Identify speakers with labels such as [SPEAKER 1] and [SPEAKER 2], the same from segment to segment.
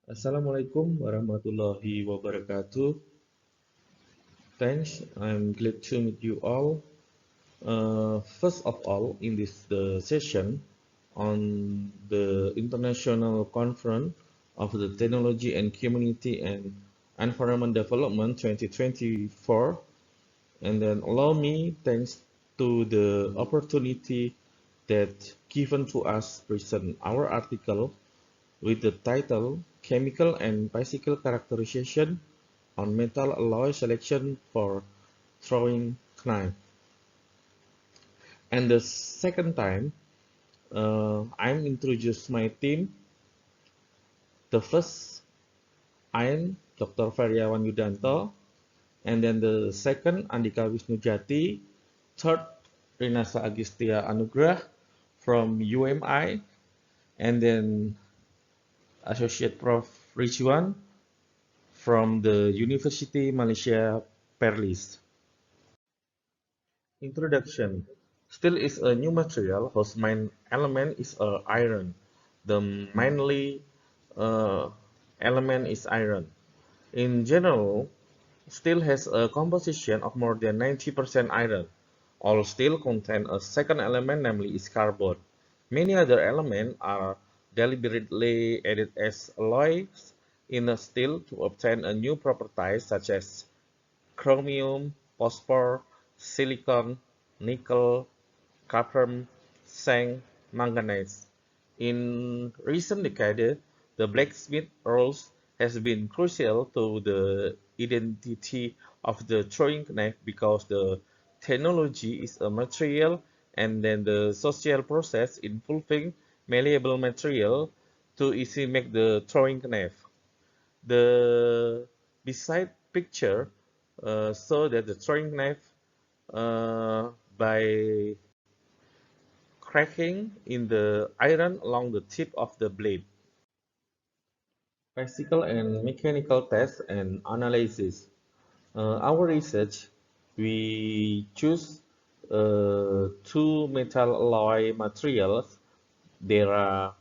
[SPEAKER 1] Assalamualaikum warahmatullahi wabarakatuh. Thanks, I'm glad to meet you all. First of all, in this session on the International Conference of the Technology and Community and Environment Development 2024, and then allow me, thanks to the opportunity that given to us present our article with the title Chemical and Physical Characterization on Metal Alloy Selection for Throwing Knife. And the second time, I'm introduce my team. The first, I'm Dr. Feryawan Yudanto, and then the second, Andika Wisnujati. Third, Rinasa Agistia Anugrah from UMI, and then Associate Prof. Rizwan from the University Malaysia Perlis. Introduction. Steel is a new material whose main element is iron. The mainly element is iron. In general, steel has a composition of more than 90% iron. All steel contain a second element, namely is carbon. Many other elements are deliberately added as alloys in a steel to obtain a new properties such as chromium, phosphor, silicon, nickel, copper, zinc, manganese. In recent decades, the blacksmith rules has been crucial to the identity of the throwing knife because the technology is a material and then the social process involving malleable material to easily make the throwing knife. The beside picture show that the throwing knife by cracking in the iron along the tip of the blade. Physical and mechanical tests and analysis. Our research, we choose two metal alloy materials. There are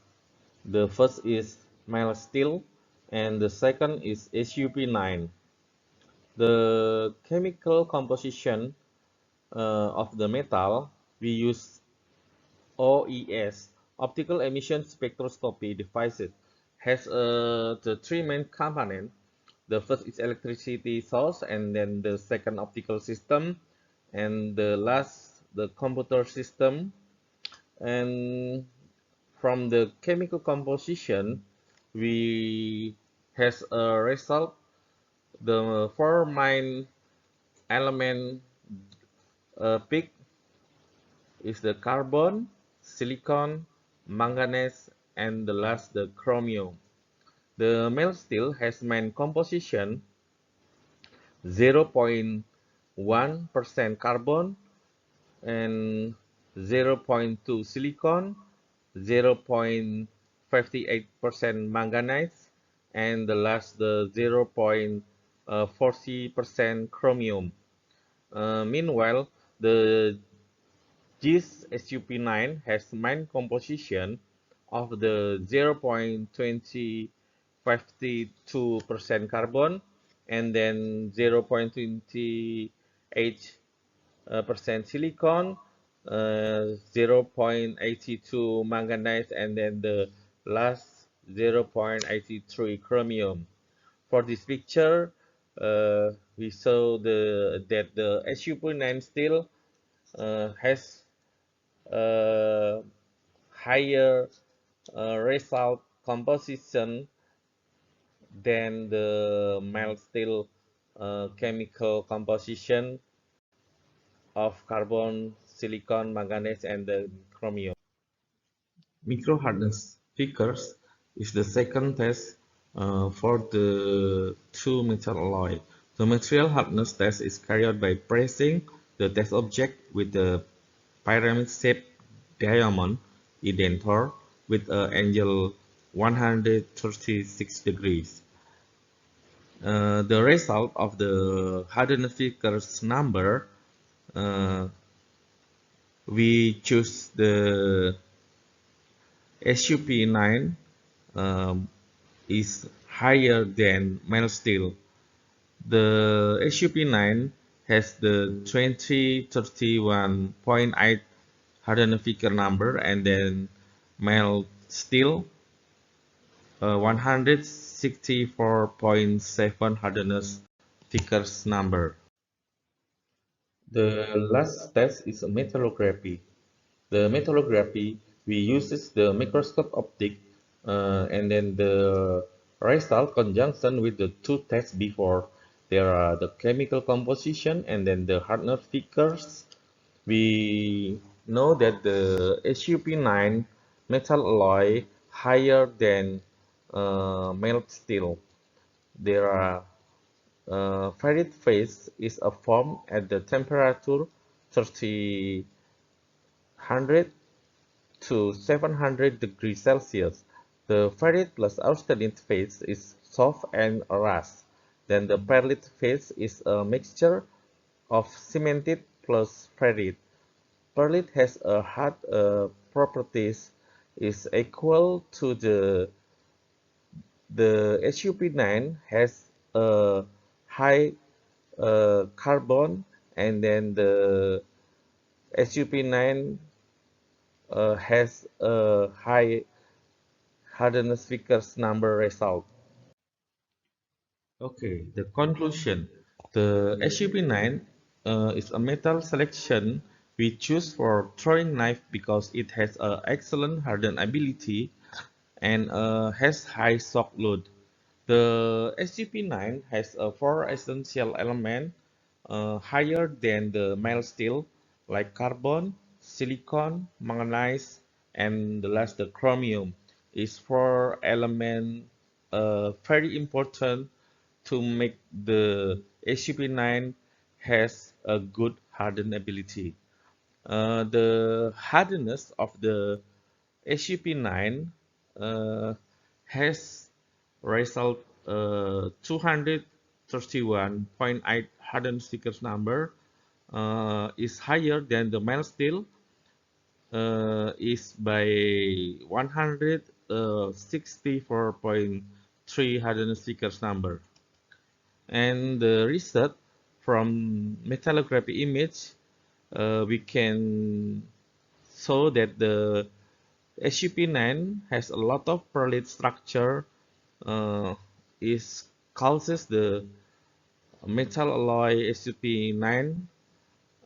[SPEAKER 1] the first is mild steel and the second is SUP9. The chemical composition of the metal, we use OES, optical emission spectroscopy devices, has the three main components. The first is electricity source, and then the second optical system, and the last the computer system. And from the chemical composition, we has a result. The four main element pick is the carbon, silicon, manganese, and the last the chromium. The mild steel has main composition 0.1% carbon and 0.2 silicon, 0.58% manganese, and the last the 0.40% chromium. Meanwhile, the this SUP9 has main composition of the 0.2052% carbon and then 0.28% silicon, 0.82 manganese, and then the last 0.83 chromium. For this picture, we saw that the SUP9 steel has higher result composition than the mild steel chemical composition of carbon, silicon, manganese, and the chromium. Micro hardness figures is the second test for the two metal alloy. The material hardness test is carried out by pressing the test object with the pyramid-shaped diamond indentor with an angle 136 degrees. The result of the hardness figures number, we choose the SUP9 is higher than mild steel. The SUP9 has the 2031.8 Hardener Vickers number, and then mild steel 164.7 Hardener Vickers number. The last test is a metallography. The metallography, we uses the microscope optic and then the Rystad conjunction with the two tests before. There are the chemical composition and then the hardness figures. We know that the SUP9 metal alloy higher than mild steel. There are ferrite phase is a form at the temperature 300 to 700 degrees Celsius. The ferrite plus austenite phase is soft and rust. Then the perlite phase is a mixture of cemented plus ferrite. Perlite has a hard properties is equal to the SUP9 has a high carbon, and then the SUP9 has a high hardness Vickers number result. Okay, the conclusion. The SUP9 is a metal selection we choose for throwing knife because it has excellent harden ability and has high shock load. The SUP9 has four essential elements higher than the mild steel, like carbon, silicon, manganese, and the last, the chromium. Is four element very important to make the SUP9 has a good harden ability. The hardness of the SUP9 uh, has result 231.8 hardness Vickers number is higher than the mild steel is by 164.3 hardness Vickers number. And the result from metallography image, we can show that the SUP9 has a lot of perlite structure, is causes the metal alloy SUP9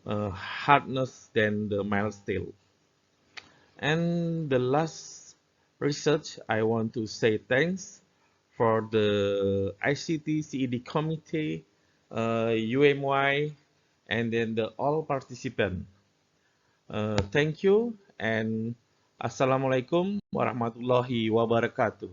[SPEAKER 1] hardness than the mild steel. And the last research, I want to say thanks for the ICT CED committee, UMY, and then the all participants. Thank you and Assalamualaikum warahmatullahi wabarakatuh.